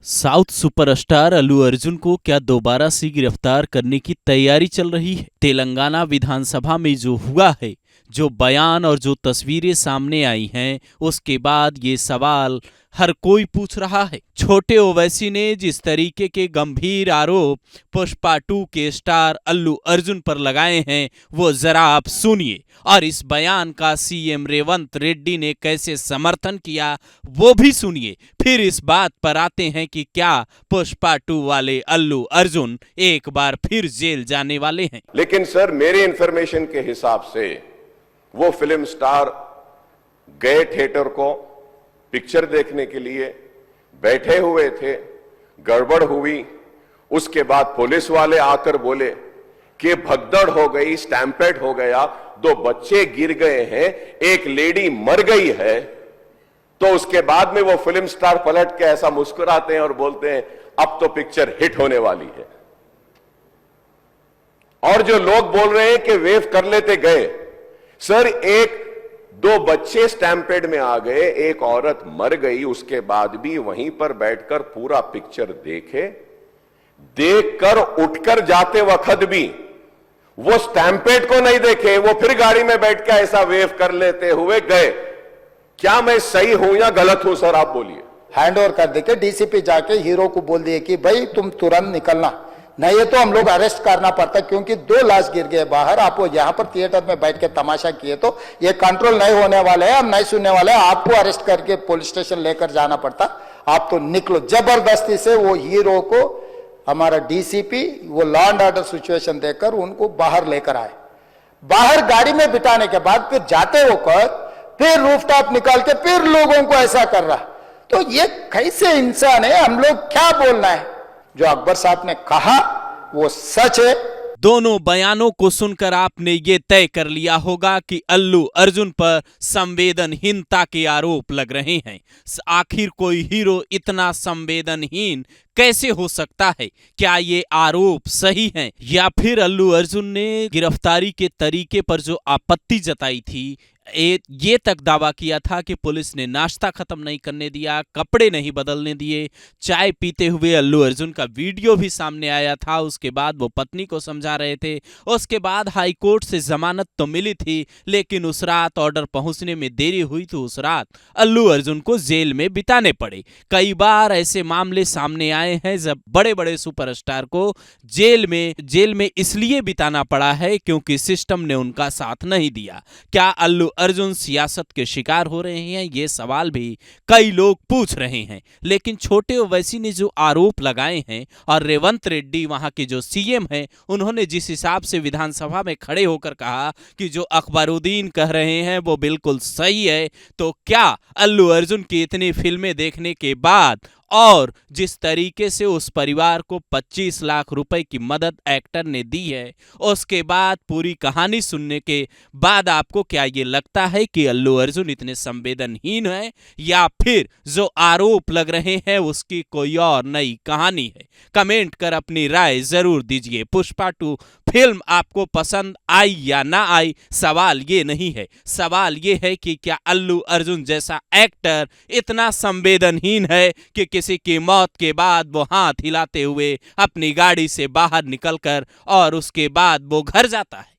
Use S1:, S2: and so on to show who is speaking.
S1: South superstar Allu Arjun को क्या दोबारा से गिरफ्तार करने की तैयारी चल रही है। तेलंगाना विधानसभा में जो हुआ है, जो बयान और जो तस्वीरें सामने आई हैं, उसके बाद ये सवाल हर कोई पूछ रहा है। छोटे ओवैसी ने जिस तरीके के गंभीर आरोप पुष्पा 2 के स्टार अल्लू अर्जुन पर लगाए हैं, वो जरा आप सुनिए, और इस बयान का सीएम रेवंत रेड्डी ने कैसे समर्थन किया वो भी सुनिए। फिर इस बात पर आते हैं कि क्या पुष्पा 2 वाले अल्लू अर्जुन एक बार फिर जेल जाने वाले हैं।
S2: लेकिन सर, मेरे इंफॉर्मेशन के हिसाब से वो फिल्म स्टार गए थिएटर को पिक्चर देखने के लिए, बैठे हुए थे, गड़बड़ हुई, उसके बाद पुलिस वाले आकर बोले कि भगदड़ हो गई, स्टैम्पेड हो गया, 2 बच्चे गिर गए हैं, एक लेडी मर गई है। तो उसके बाद में वो फिल्म स्टार पलट के ऐसा मुस्कुराते हैं और बोलते हैं अब तो पिक्चर हिट होने वाली है। और जो लोग बोल रहे हैं कि वेव कर लेते गए, सर 2 बच्चे स्टैम्पेड में आ गए, एक औरत मर गई, उसके बाद भी वहीं पर बैठकर पूरा पिक्चर देखकर उठकर जाते वक्त भी वो स्टैम्पेड को नहीं देखे, वो फिर गाड़ी में बैठ के ऐसा वेव कर लेते हुए गए। क्या मैं सही हूं या गलत हूं सर, आप बोलिए।
S3: हैंड ओवर कर देके डीसीपी जाके हीरो को बोल दिए कि भाई तुम तुरंत निकलना, नहीं ये तो हम लोग अरेस्ट करना पड़ता, क्योंकि 2 लाश गिर गए बाहर। आप यहाँ पर थिएटर में बैठ के तमाशा किए तो ये कंट्रोल नहीं होने वाले हैं, हम नहीं सुनने वाले हैं, आपको अरेस्ट करके पुलिस स्टेशन लेकर जाना पड़ता। आप तो निकलो। जबरदस्ती से वो हीरो को हमारा डीसीपी वो लॉ एंड ऑर्डर सिचुएशन देखकर उनको बाहर लेकर आए। बाहर गाड़ी में बिठाने के बाद फिर जाते होकर फिर रूफटॉप निकाल के फिर लोगों को ऐसा कर रहा। तो ये कैसे इंसान है, हम लोग क्या बोलना है? जो अकबर साहब ने कहा वो सच है।
S1: दोनों बयानों को सुनकर आपने ये तय कर लिया होगा कि अल्लू अर्जुन पर संवेदनहीनता के आरोप लग रहे हैं। आखिर कोई हीरो इतना संवेदनहीन कैसे हो सकता है? क्या ये आरोप सही हैं, या फिर अल्लू अर्जुन ने गिरफ्तारी के तरीके पर जो आपत्ति जताई थी, ये तक दावा किया था कि पुलिस ने नाश्ता खत्म नहीं करने दिया, कपड़े नहीं बदलने दिए, चाय पीते हुए अल्लू अर्जुन का वीडियो भी सामने आया था, उसके बाद वो पत्नी को समझा रहे थे, उसके बाद हाई कोर्ट से जमानत तो मिली थी, लेकिन उस रात ऑर्डर पहुंचने में देरी हुई तो उस रात अल्लू अर्जुन को जेल में बिताने पड़े। कई बार ऐसे मामले सामने आए हैं जब बड़े बड़े सुपरस्टार को जेल में इसलिए बिताना पड़ा है क्योंकि सिस्टम ने उनका साथ नहीं दिया। क्या अल्लू अर्जुन सियासत के शिकार हो रहे हैं? ये सवाल भी कई लोग पूछ रहे हैं। लेकिन छोटे ओवैसी ने जो आरोप लगाए हैं और रेवंत रेड्डी वहां के जो सीएम हैं, उन्होंने जिस हिसाब से विधानसभा में खड़े होकर कहा कि जो अखबारुद्दीन कह रहे हैं वो बिल्कुल सही है, तो क्या अल्लू अर्जुन की इतनी फिल्में देखने के बाद और जिस तरीके से उस परिवार को 25 लाख रुपए की मदद एक्टर ने दी है, उसके बाद पूरी कहानी सुनने के बाद आपको क्या ये लगता है कि अल्लू अर्जुन इतने संवेदनहीन है, या फिर जो आरोप लग रहे हैं उसकी कोई और नई कहानी है? कमेंट कर अपनी राय जरूर दीजिए। पुष्पा 2 फिल्म आपको पसंद आई या ना आई, सवाल ये नहीं है। सवाल ये है कि क्या अल्लू अर्जुन जैसा एक्टर इतना संवेदनहीन है कि किसी की मौत के बाद वो हाथ हिलाते हुए अपनी गाड़ी से बाहर निकलकर और उसके बाद वो घर जाता है?